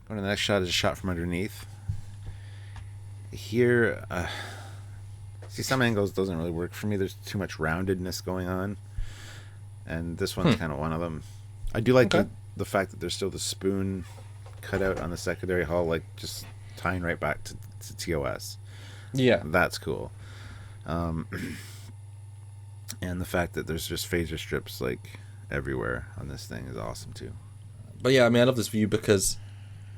Going to the next shot is a shot from underneath. Here, see, some angles doesn't really work for me. There's too much roundedness going on, and this one's kind of one of them. I do like the fact that there's still the spoon cut out on the secondary hull, like just tying right back to TOS. Yeah, that's cool. And the fact that there's just phaser strips like everywhere on this thing is awesome too. But yeah, I mean, I love this view because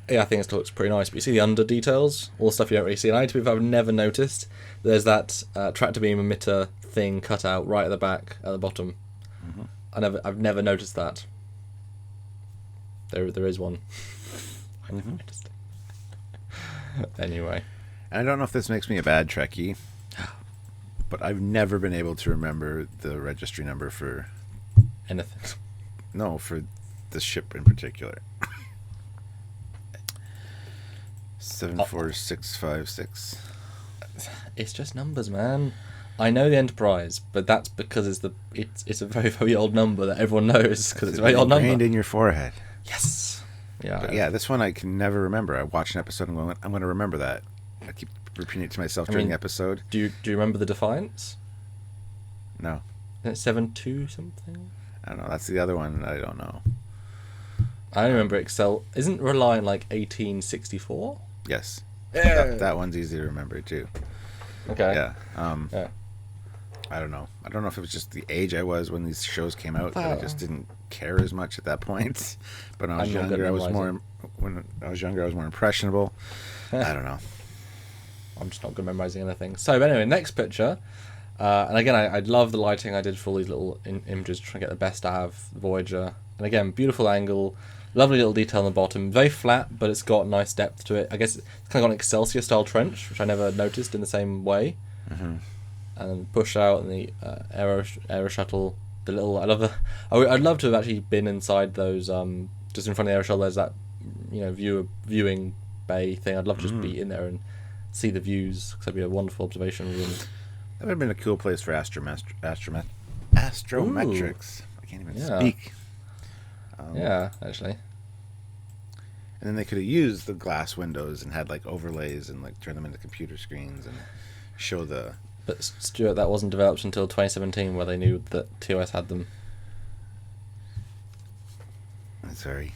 I think it looks pretty nice. But you see the under details, all the stuff you don't really see. And I've never noticed. There's that tractor beam emitter thing cut out right at the back, at the bottom. Mm-hmm. I've never noticed that. There is one. I never noticed. Anyway, and I don't know if this makes me a bad Trekkie, but I've never been able to remember the registry number for anything. No, for the ship in particular. 74656. It's just numbers, man. I know the Enterprise, but that's because it's a very, very old number that everyone knows because it's a very old number. Ingrained in your forehead. Yes. Yeah. But yeah, this one I can never remember. I watch an episode and I'm going to remember that. I keep repeating it to myself during the episode. Do you remember the Defiance? No. Isn't it 72 something? I don't know. That's the other one I don't know. I remember Excel. Isn't Reliant like 1864? Yes. Yeah. That one's easy to remember too. Okay. Yeah. Yeah. I don't know. I don't know if it was just the age I was when these shows came out, but I just didn't care as much at that point. But when I was younger, I was more impressionable. I don't know. I'm just not good at memorizing anything. So anyway, next picture. And again, I love the lighting. I did for all these little images to try and get the best out of Voyager. And again, beautiful angle, lovely little detail on the bottom. Very flat, but it's got nice depth to it. I guess it's kind of got an Excelsior-style trench, which I never noticed in the same way. Mm-hmm. And then push out and the aero shuttle. The little I'd love to have actually been inside those. Just in front of the aero shuttle, there's that viewing bay thing. I'd love to just be in there and see the views because that'd be a wonderful observation room. That would have been a cool place for astrometrics. I can't even speak. Yeah, actually. And then they could have used the glass windows and had like overlays and like turn them into computer screens and show the. But Stuart, that wasn't developed until 2017, where they knew that TOS had them. I'm sorry.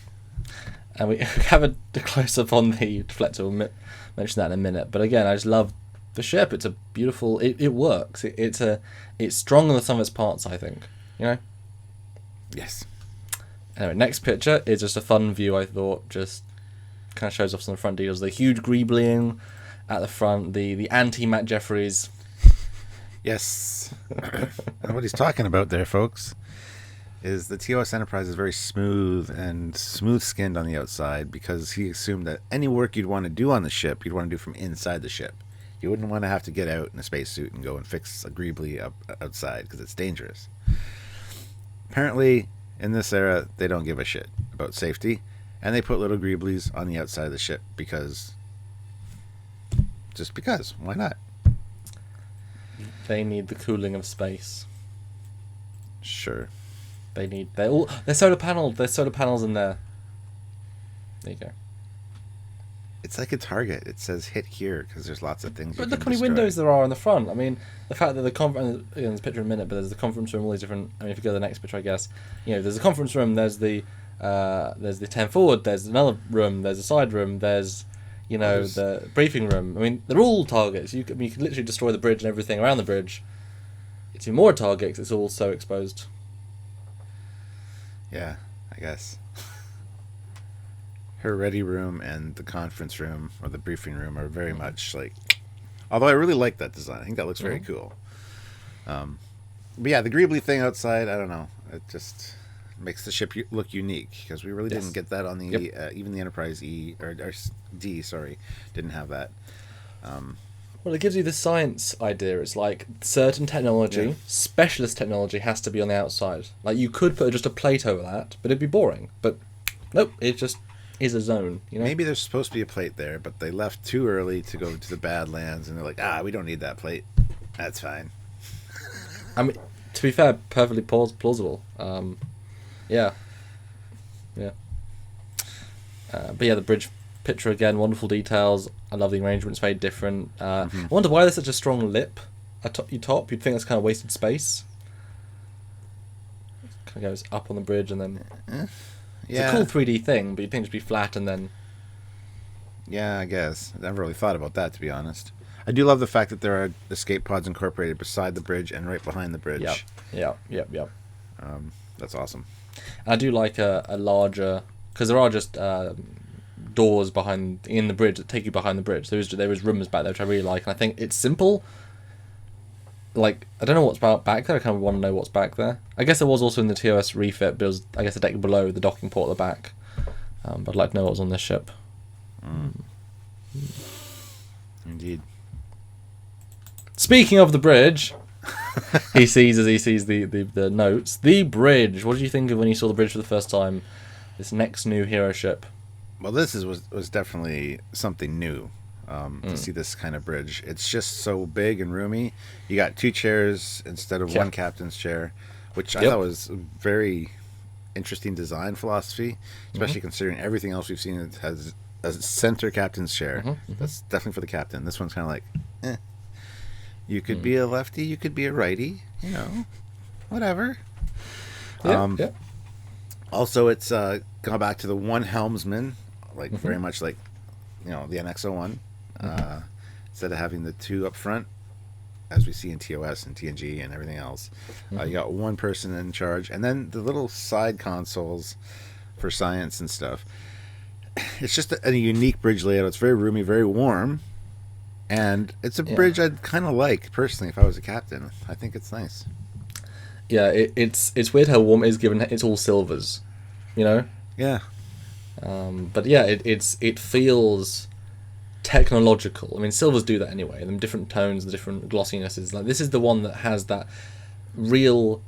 And we have a close up on the deflector. We'll mention that in a minute. But again, I just love the ship. It's a beautiful. It works. It's strong in the sum of its parts. I think. Yes. Anyway, next picture is just a fun view. I thought just kind of shows off some of the front details. The huge Greebling at the front. The anti Matt Jeffries. Yes. And what he's talking about there, folks, is the TOS Enterprise is very smooth and smooth-skinned on the outside because he assumed that any work you'd want to do on the ship, you'd want to do from inside the ship. You wouldn't want to have to get out in a spacesuit and go and fix a Greeble up outside because it's dangerous. Apparently, in this era, they don't give a shit about safety, and they put little Greeblies on the outside of the ship because... Why not? They need the cooling of space. Sure. They're solar paneled. There's solar panels in there. There you go. It's like a target. It says hit here because there's lots of things. But look how many windows there are in the front. I mean, the fact that the conference. There's a picture in a minute, but there's the conference room. All these different. I mean, if you go to the next picture, I guess there's a conference room. There's the 10 forward. There's another room. There's a side room. There's the briefing room. I mean, they're all targets. You could literally destroy the bridge and everything around the bridge. It's even more a target because it's all so exposed. Yeah, I guess. Her ready room and the conference room or the briefing room are very much like. Although I really like that design. I think that looks very cool. But yeah, the Greeble thing outside, I don't know. It just makes the ship look unique because we really didn't get that on the even the Enterprise E or D. Sorry, didn't have that. Well, it gives you the science idea. It's like certain technology, specialist technology, has to be on the outside. Like you could put just a plate over that, but it'd be boring. But nope, it just is a zone. Maybe there's supposed to be a plate there, but they left too early to go to the Badlands, and they're like, we don't need that plate. That's fine. I mean, to be fair, perfectly plausible. Yeah. But yeah, the bridge picture again, wonderful details. I love the arrangement; it's very different. I wonder why there's such a strong lip at your top. You'd think that's kind of wasted space. Kind of goes up on the bridge and then. It's a cool 3D thing, but you'd think it'd be flat and then. Yeah, I guess. I never really thought about that, to be honest. I do love the fact that there are escape pods incorporated beside the bridge and right behind the bridge. Yep. That's awesome. I do like a larger, because there are just doors in the bridge that take you behind the bridge. There is rooms back there which I really like, and I think it's simple. Like, I don't know what's back there. I kind of want to know what's back there. I guess there was also in the TOS refit, but it was, I guess, the deck below the docking port at the back. But I'd like to know what was on this ship. Indeed. Speaking of the bridge, he sees the notes. The bridge. What did you think of when you saw the bridge for the first time? This next new hero ship. Well, this was definitely something new. To see this kind of bridge. It's just so big and roomy. You got 2 chairs instead of one captain's chair, which I thought was a very interesting design philosophy, especially considering everything else we've seen. It has a center captain's chair. That's definitely for the captain. This one's kind of like, you could be a lefty, you could be a righty, whatever. Also, it's gone back to the one helmsman, like very much like the NX-01. Instead of having the 2 up front, as we see in TOS and TNG and everything else, you got one person in charge, and then the little side consoles for science and stuff. It's just a unique bridge layout. It's very roomy, very warm, and it's a bridge I'd kind of like personally if I was a captain. I think it's nice. Yeah, it's weird how warm it is given it's all silvers, Yeah. But yeah, it feels technological. I mean, silvers do that anyway. Them different tones, the different glossinesses. Like, this is the one that has that real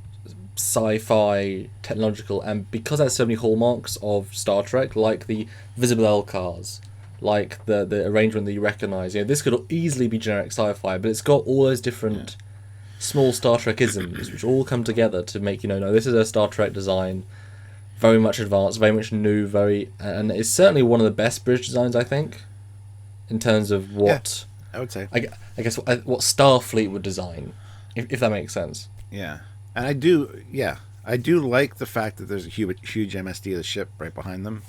sci-fi technological, and because it has so many hallmarks of Star Trek, like the visible L cars, like the arrangement that you recognize. This could easily be generic sci-fi, but it's got all those different small Star Trek isms which all come together to make no, this is a Star Trek design, very much advanced, very much new, and it's certainly one of the best bridge designs, I think, in terms of what I would say. I guess what Starfleet would design, if that makes sense. Yeah, and I do like the fact that there's a huge MSD of the ship right behind them.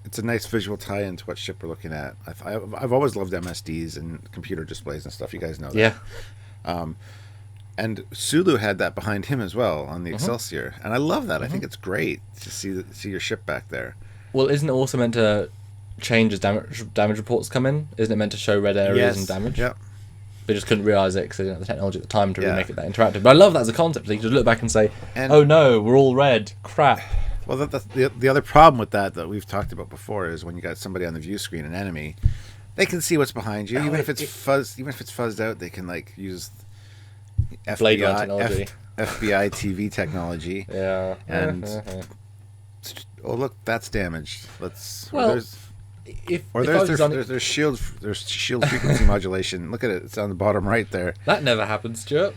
It's a nice visual tie-in to what ship we're looking at. I've always loved MSDs and computer displays and stuff. You guys know that. Yeah. And Sulu had that behind him as well on the Excelsior, and I love that. I think it's great to see your ship back there. Well, isn't it also meant to change as damage reports come in? Isn't it meant to show red areas and damage? Yep. They just couldn't realise it because they didn't have the technology at the time to really make it that interactive. But I love that as a concept. So you can just look back and say, "Oh no, we're all red. Crap." Well, the other problem with that we've talked about before is when you got somebody on the view screen, an enemy, they can see what's behind you. Even if it's fuzzed out, they can use FBI TV technology. Yeah. And look, that's damaged. There's shield frequency modulation. Look at it; it's on the bottom right there. That never happens, Stuart.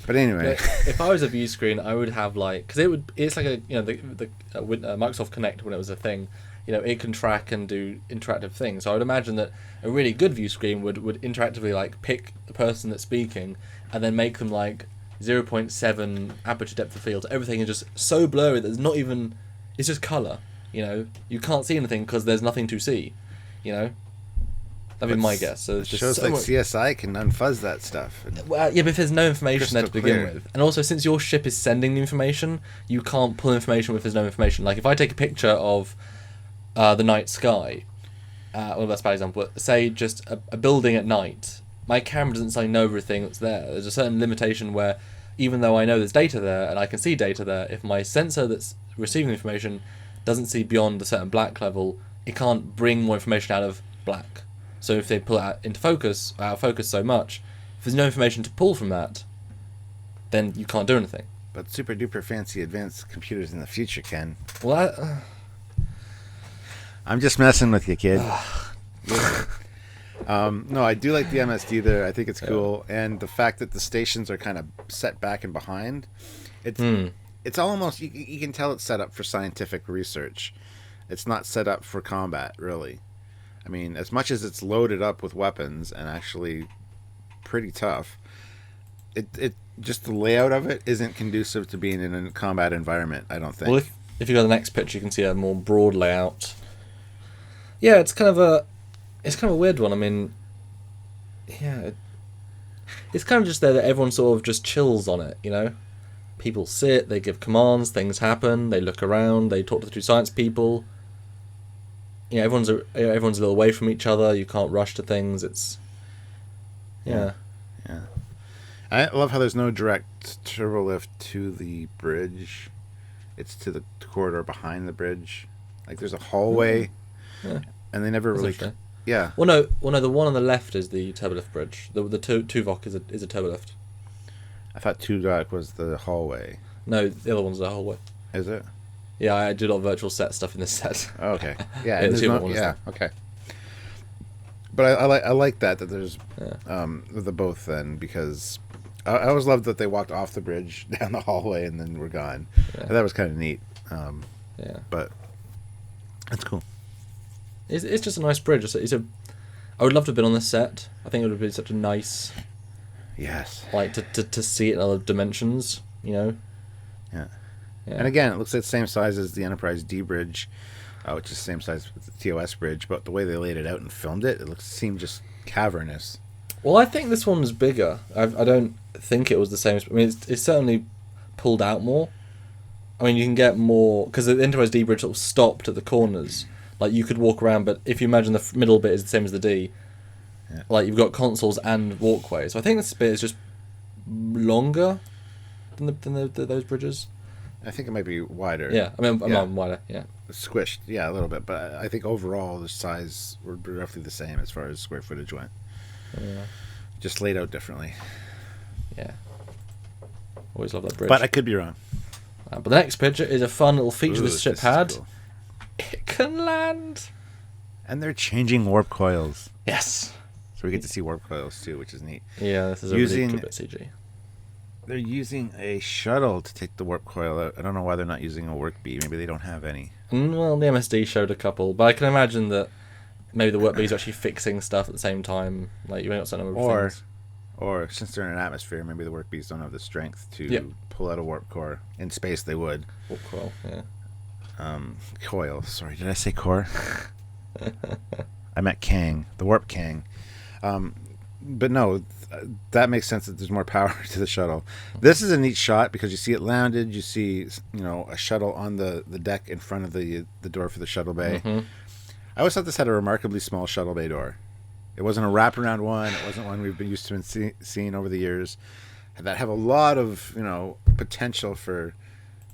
But anyway, if I was a view screen, I would have it's like a the Microsoft Kinect when it was a thing. It can track and do interactive things. So I would imagine that a really good view screen would interactively pick the person that's speaking and then make them 0.7 aperture depth of field. Everything is just so blurry that there's not even. It's just color. You can't see anything because there's nothing to see. That'd be my guess. So it's just shows like CSI can unfuzz that stuff. Well, yeah, but if there's no information there to begin with, and also since your ship is sending the information, you can't pull information if there's no information. Like if I take a picture of the night sky, well, that's a bad example. But say just a building at night, my camera doesn't suddenly know everything that's there. There's a certain limitation where, even though I know there's data there and I can see data there, if my sensor that's receiving the information doesn't see beyond a certain black level, it can't bring more information out of black. So if they pull it out of focus so much, if there's no information to pull from that, then you can't do anything. But super duper fancy advanced computers in the future can. Well, I'm just messing with you, kid. No, I do like the MSD there. I think it's cool, and the fact that the stations are kind of set back and behind. it's almost you can tell it's set up for scientific research. It's not set up for combat, really. I mean, as much as it's loaded up with weapons and actually pretty tough, it just the layout of it isn't conducive to being in a combat environment, I don't think. Well, if you go to the next picture, you can see a more broad layout. Yeah, it's kind of a weird one. I mean, yeah, it's kind of just there that everyone sort of just chills on it, you know? People sit, they give commands, things happen, they look around, they talk to the two science people. You know, everyone's a little away from each other, you can't rush to things, it's... Yeah. I love how there's no direct turbo lift to the bridge. It's to the corridor behind the bridge. Like, there's a hallway, and they never really... Yeah. Well, no, the one on the left is the turbolift bridge. The Tuvok is a turbolift. I thought Tuvok was the hallway. No, the other one's the hallway. Is it? Yeah, I do a lot of virtual set stuff in this set. Oh, okay. Yeah, the Tuvok one is yeah, okay. But I like that there's the both then, because I always loved that they walked off the bridge down the hallway and then were gone. Yeah. That was kind of neat. But that's cool. It's just a nice bridge. I would love to have been on this set. I think it would have been such a nice... Yes. Like, to see it in other dimensions, you know? Yeah. And again, it looks like the same size as the Enterprise D bridge, which is the same size as the TOS bridge, but the way they laid it out and filmed it, seemed just cavernous. Well, I think this one was bigger. I don't think it was the same. I mean, it's certainly pulled out more. I mean, you can get more... Because the Enterprise D bridge sort of stopped at the corners. Like, you could walk around, but if you imagine the middle bit is the same as the D, like, you've got consoles and walkways. So I think this bit is just longer than those bridges. I think it might be wider. Yeah, I mean, I'm wider, yeah. Squished, yeah, a little bit. But I think overall the size were roughly the same as far as square footage went. Yeah. Just laid out differently. Yeah. Always love that bridge. But I could be wrong. But the next picture is a fun little feature this ship had. Cool. It can land. And they're changing warp coils. Yes. So we get to see warp coils too, which is neat. Yeah, this is a really good bit CG. They're using a shuttle to take the warp coil out. I don't know why they're not using a work bee. Maybe they don't have any. Well, the MSD showed a couple, but I can imagine that maybe the work bees are actually fixing stuff at the same time. Like, you ain't got some number of things. Or since they're in an atmosphere, maybe the work bees don't have the strength to pull out a warp core. In space, they would. Warp coil, yeah. Coil. Sorry, did I say core? I meant Kang, the warp Kang. But no, that makes sense that there's more power to the shuttle. This is a neat shot because you see it landed. You see, a shuttle on the deck in front of the door for the shuttle bay. Mm-hmm. I always thought this had a remarkably small shuttle bay door. It wasn't a wraparound one. It wasn't one we've been used to seeing over the years. That have a lot of potential for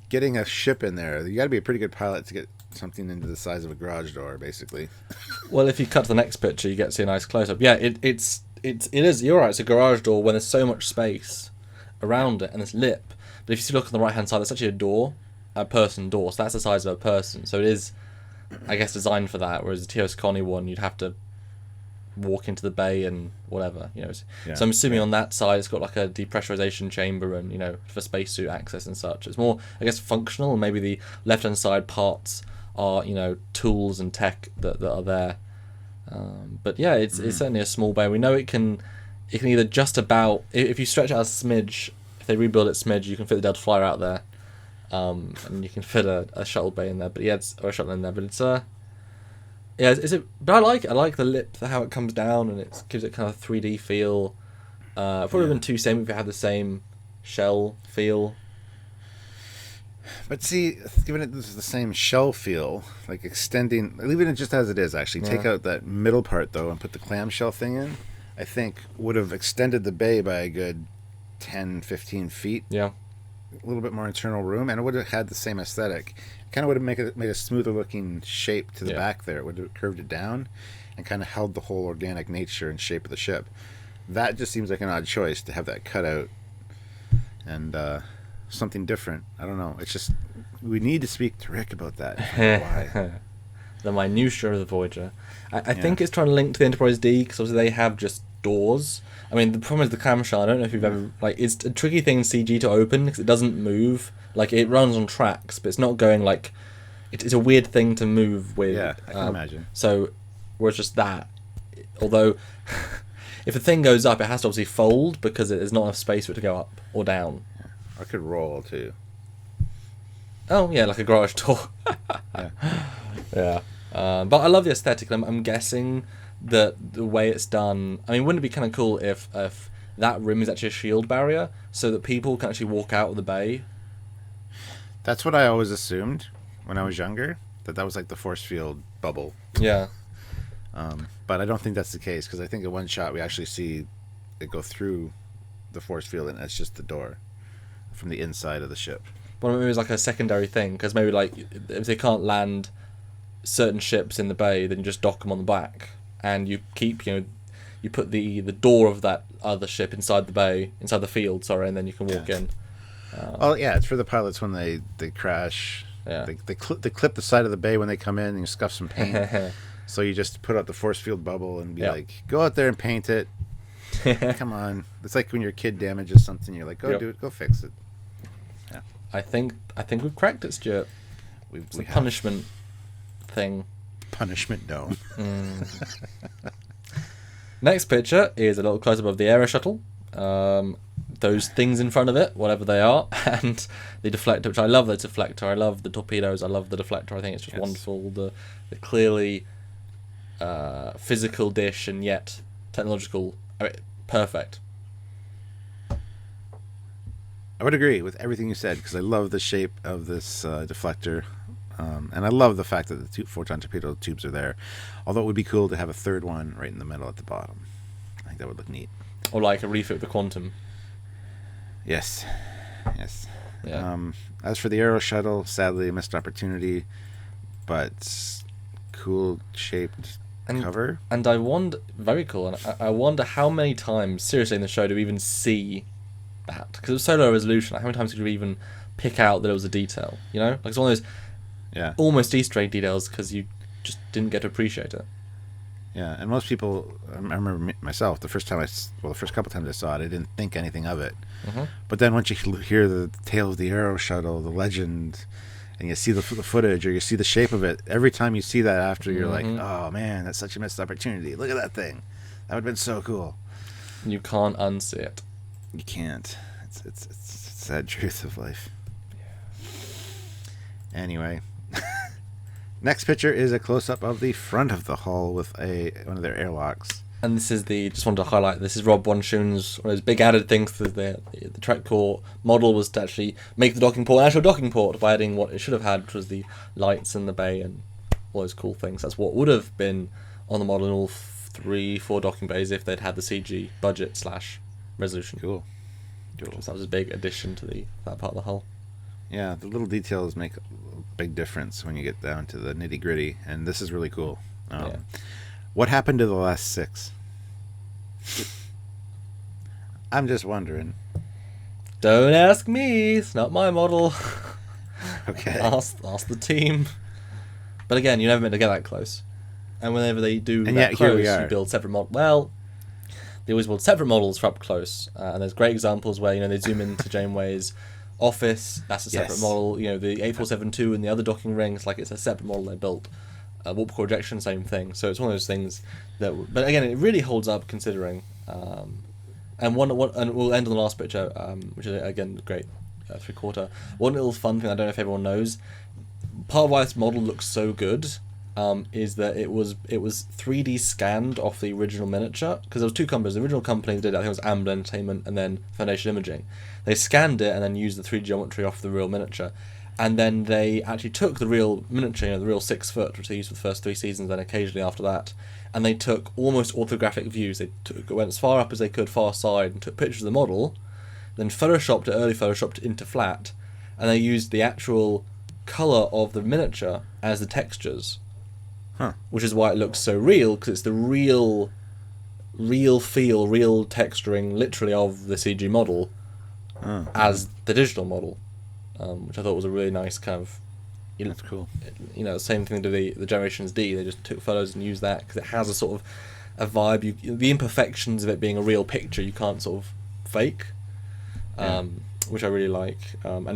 getting a ship in there. You got to be a pretty good pilot to get something into the size of a garage door, basically. Well, if you cut to the next picture, you get to see a nice close up. Yeah, it is. You're right. It's a garage door when there's so much space around it and it's lip. But if you look on the right hand side, it's actually a door, a person door. So that's the size of a person. So it is, I guess, designed for that. Whereas the TOS Connie one, you'd have to walk into the bay and whatever. So I'm assuming on that side it's got like a depressurization chamber and for spacesuit access and such. It's more, I guess, functional. And maybe the left hand side parts are tools and tech that are there. But yeah, it's certainly a small bay. We know it can either just about, if you stretch out a smidge, if they rebuild it smidge, you can fit the Delta Flyer out there, and you can fit a shuttle bay in there. But yeah, or a shuttle in there. But it's but I like the lip, how it comes down, and it gives it kind of 3D feel. It would have been too same if it had the same shell feel. But see, given it the same shell feel, like leaving it just as it is, actually. Yeah. Take out that middle part, though, and put the clamshell thing in, I think would have extended the bay by a good 10, 15 feet. Yeah. A little bit more internal room, and it would have had the same aesthetic. It kind of would have made a smoother looking shape to the back there. It would have curved it down and kind of held the whole organic nature and shape of the ship. That just seems like an odd choice to have that cut out and something different. I don't know. It's just, we need to speak to Rick about that. Why? The minutiae of the Voyager. I think it's trying to link to the Enterprise D, because obviously they have just doors. I mean, the problem is the clamshell. I don't know if you've ever like. It's a tricky thing in CG to open because it doesn't move. Like it runs on tracks, but it's not going like. It's a weird thing to move with. Yeah, I can imagine. So, whereas just that, although, if the thing goes up, it has to obviously fold because there's not enough space for it to go up or down. Yeah. Or it could roll too. Oh yeah, like a garage door. Yeah. Yeah. But I love the aesthetic. I'm guessing that the way it's done. I mean, wouldn't it be kind of cool if that rim is actually a shield barrier so that people can actually walk out of the bay? That's what I always assumed when I was younger, that was like the force field bubble. Yeah. But I don't think that's the case, because I think in one shot we actually see it go through the force field, and it's just the door from the inside of the ship. Well, maybe it's like a secondary thing, because maybe like if they can't land certain ships in the bay, then you just dock them on the back, and you keep, you put the door of that other ship inside the bay, inside the field, sorry, and then you can walk in. Oh yeah, it's for the pilots when they crash. Yeah. They clip the side of the bay when they come in, and you scuff some paint. So you just put out the force field bubble and be like, go out there and paint it. Come on. It's like when your kid damages something, you're like, go do it, go fix it. Yeah. I think we've cracked it, Stuart. It's a punishment thing. Punishment dome. Next picture is a little close up of the Aero Shuttle. Those things in front of it, whatever they are, and the deflector, which I love the deflector. I love the torpedoes. I love the deflector. I think it's just wonderful. The clearly physical dish and yet technological. Perfect. I would agree with everything you said, because I love the shape of this deflector. And I love the fact that the 2 photon torpedo tubes are there. Although it would be cool to have a third one right in the middle at the bottom. I think that would look neat. Or like a refit of the Quantum. Yes. Yeah. As for the Aero Shuttle, sadly a missed opportunity, but cool shaped cover. And I wonder, very cool, and I wonder how many times, seriously, in the show do we even see that? Because it was so low resolution, like how many times could you even pick out that it was a detail, Like it's one of those almost Easter egg details because you just didn't get to appreciate it. Yeah, and most people, I remember myself, the first couple times I saw it, I didn't think anything of it. Mm-hmm. But then once you hear the tale of the Aero Shuttle, the legend, and you see the footage or you see the shape of it, every time you see that after, you're like, oh man, that's such a missed opportunity. Look at that thing. That would have been so cool. You can't unsee it. You can't. It's a sad truth of life. Yeah. Anyway. Next picture is a close-up of the front of the hull with one of their airlocks. And this is just wanted to highlight, this is Rob Bonshoon's one of those big added things to the Trek Core model, was to actually make the docking port an actual docking port by adding what it should have had, which was the lights in the bay and all those cool things. That's what would have been on the model in all 3-4 docking bays if they'd had the CG budget / resolution. Cool. So that was a big addition to that part of the hull. Yeah, the little details make a big difference when you get down to the nitty gritty, and this is really cool. What happened to the last 6? I'm just wondering. Don't ask me. It's not my model. Okay. Ask the team. But again, you're never meant to get that close. And whenever they do and that yet, close, here we are. you build separate models. Well, they always build separate models for up close. And there's great examples where they zoom into Janeway's office. That's a separate model. The 8472 and the other docking rings, like it's a separate model they built. Warp core ejection, same thing. So it's one of those things that, but again, it really holds up considering. And and we'll end on the last picture, which is again great, 3/4. One little fun thing I don't know if everyone knows. Part of why this model looks so good, is that it was 3D scanned off the original miniature, because there was 2 companies. The original company did, I think it was Amblin Entertainment and then Foundation Imaging. They scanned it and then used the 3D geometry off the real miniature. And then they actually took the real miniature, the real 6 foot, which they used for the first 3 seasons, and occasionally after that, and they took almost orthographic views. They went as far up as they could, far side, and took pictures of the model, then photoshopped it, early photoshopped it into flat, and they used the actual colour of the miniature as the textures. Which is why it looks so real, because it's the real feel, real texturing, literally, of the CG model as the digital model. Which I thought was a really nice kind of... That's cool. Same thing to the Generations D. They just took photos and used that because it has a sort of a vibe. The imperfections of it being a real picture, you can't sort of fake, which I really like. And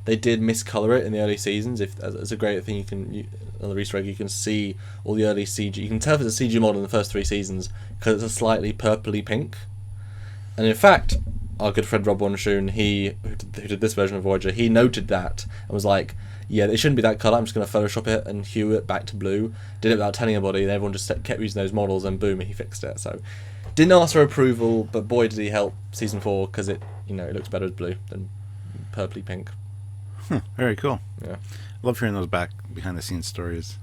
they did miscolor it in the early seasons. It's a great thing on the Easter egg, you can see all the early CG. You can tell if it's a CG model in the first 3 seasons because it's a slightly purpley pink. And in fact, our good friend Rob Wonshoon, who did this version of Voyager, he noted that and was like, yeah, it shouldn't be that colour, I'm just going to Photoshop it and hue it back to blue. Did it without telling anybody, and everyone just kept using those models, and boom, he fixed it. So, didn't ask for approval, but boy did he help season 4, because it looks better as blue than purpley pink. Very cool. Yeah. Love hearing those behind the scenes stories.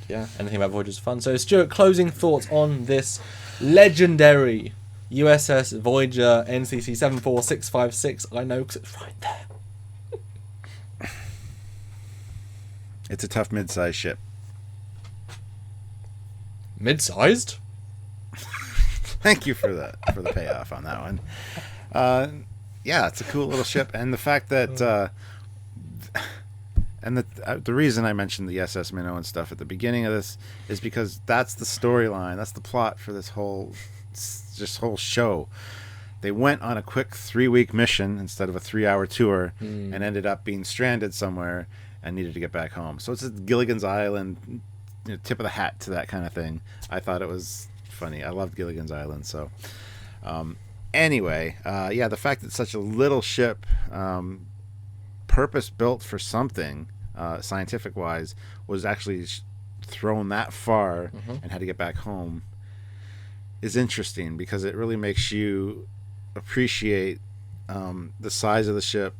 Yeah, anything about Voyager is fun. So, Stuart, closing thoughts on this legendary USS Voyager NCC 74656. I know, because it's right there. It's a tough mid-sized ship. Mid-sized? Thank you for the payoff on that one. Yeah, it's a cool little ship, and the fact that and the reason I mentioned the SS Minnow and stuff at the beginning of this is because that's the storyline, that's the plot for this whole show. They went on a quick 3-week mission instead of a 3-hour tour, and ended up being stranded somewhere and needed to get back home. So it's Gilligan's Island, tip of the hat to that kind of thing. I thought it was funny. I loved Gilligan's Island. So anyway, the fact that it's such a little ship, purpose built for something, scientific wise, was actually thrown that far and had to get back home is interesting, because it really makes you appreciate the size of the ship,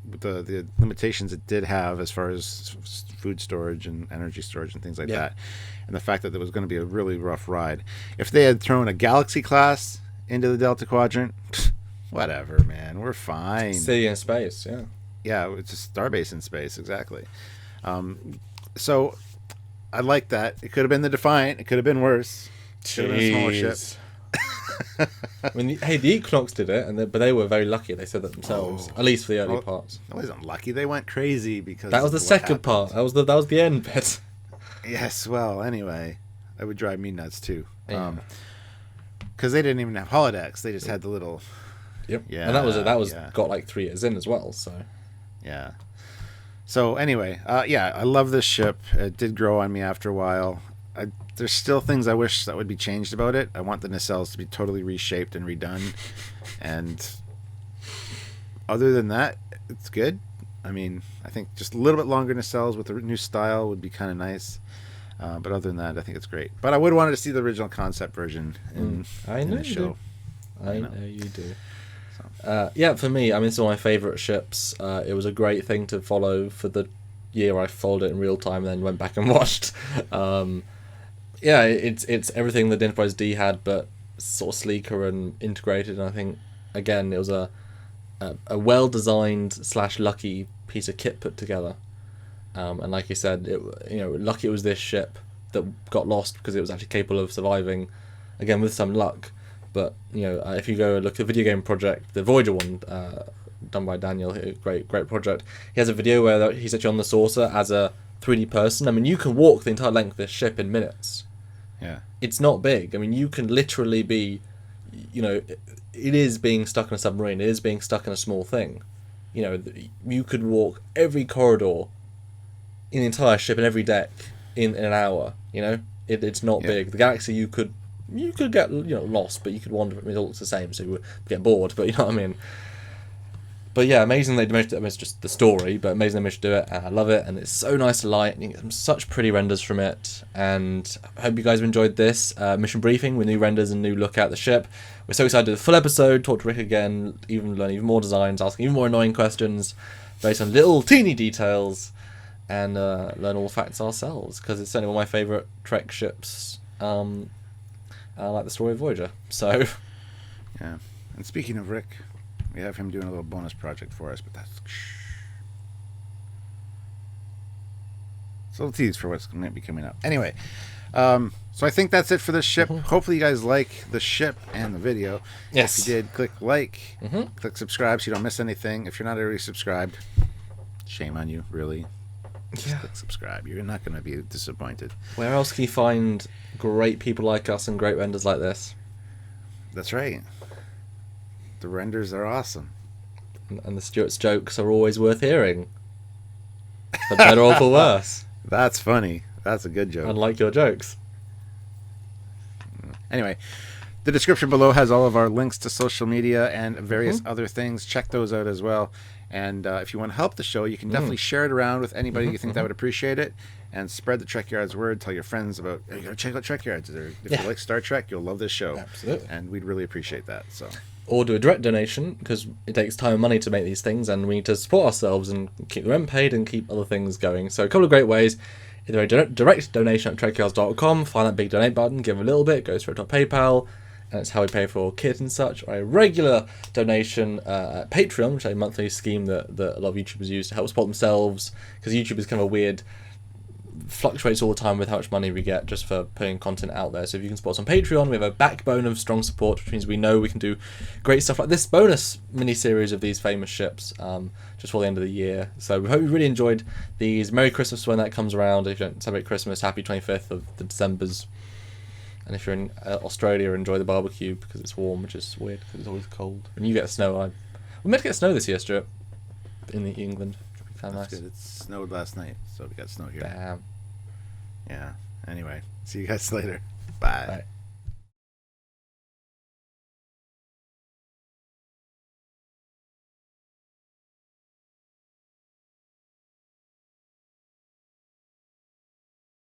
the limitations it did have as far as food storage and energy storage and things like that, and the fact that there was going to be a really rough ride. If they had thrown a Galaxy class into the Delta Quadrant, whatever, man, we're fine. City in space, yeah, it's a starbase in space, exactly. So I like that. It could have been the Defiant. It could have been worse. Should have been a smaller ship. I mean, the Equinox did it, but they were very lucky. They said that themselves, at least for the early parts. That wasn't lucky. They went crazy because that was the second part. That was the end bit. Yes. Well, anyway, that would drive me nuts too. Yeah. Because they didn't even have holodecks. They just had the little. Yep. Yeah. And that was got like 3 years in as well. So. Yeah. So anyway, I love this ship. It did grow on me after a while. There's still things I wish that would be changed about it. I want the nacelles to be totally reshaped and redone. And other than that, it's good. I mean, I think just a little bit longer nacelles with a new style would be kind of nice. But other than that, I think it's great. But I would want to see the original concept version in the show. I know you do. For me, I mean, it's one of my favourite ships. It was a great thing to follow for the year I followed it in real time and then went back and watched. It's everything that Enterprise D had, but sort of sleeker and integrated. And I think, again, it was a well-designed / lucky piece of kit put together. And like you said, lucky it was this ship that got lost because it was actually capable of surviving, again, with some luck. But, if you go look at the video game project, the Voyager one, done by Daniel, great project, he has a video where he's actually on the saucer as a 3D person. I mean, you can walk the entire length of this ship in minutes. Yeah. It's not big. I mean, you can literally be, it is being stuck in a submarine. It is being stuck in a small thing. You could walk every corridor in the entire ship and every deck in an hour. It's not big. The Galaxy, you could get lost, but you could wander. It all looks the same, so you would get bored. But you know what I mean. But yeah, amazing they managed to. I mean, it's just the story, but amazing they managed to do it, and I love it, and it's so nice to light, and you get some such pretty renders from it. And I hope you guys have enjoyed this mission briefing with new renders and new look at the ship. We're so excited to do the full episode, talk to Rick again, learn even more designs, asking even more annoying questions based on little teeny details, and learn all the facts ourselves, because it's certainly one of my favourite Trek ships. I like the story of Voyager. So, yeah. And speaking of Rick, we have him doing a little bonus project for us, but that's it's a little tease for what's going to be coming up. Anyway, so I think that's it for this ship. Hopefully you guys like the ship and the video. Yes. If you did, click like, click subscribe so you don't miss anything. If you're not already subscribed, shame on you, really. Just click subscribe. You're not going to be disappointed. Where else can you find great people like us and great renders like this? That's right. The renders are awesome. And the Stuart's jokes are always worth hearing. For better or for worse. That's funny. That's a good joke. Unlike your jokes. Anyway, the description below has all of our links to social media and various other things. Check those out as well. And if you want to help the show, you can definitely share it around with anybody you think that would appreciate it, and spread the Trekyards word. Tell your friends about, hey, you got to check out Trekyards. Or if you like Star Trek, you'll love this show. Absolutely. And we'd really appreciate that. So. Or do a direct donation, because it takes time and money to make these things, and we need to support ourselves and keep the rent paid and keep other things going. So a couple of great ways. Either a direct donation at trekyards.com, find that big donate button, give a little bit, go straight to our PayPal, and it's how we pay for kit and such. Or a regular donation at Patreon, which is a monthly scheme that a lot of YouTubers use to help support themselves, because YouTube is kind of a weird, fluctuates all the time with how much money we get just for putting content out there. So if you can support us on Patreon, we have a backbone of strong support, which means we know we can do great stuff like this bonus mini-series of these famous ships just for the end of the year. So we hope you really enjoyed these. Merry Christmas when that comes around. If you don't celebrate Christmas, happy 25th of the Decembers. And if you're in Australia, enjoy the barbecue because it's warm, which is weird because it's always cold. And you get snow. We meant to get snow this year, Stuart, in England. It'd be kind of nice. Good. It snowed last night, so we got snow here. Damn. Yeah. Anyway, see you guys later. Bye. Bye.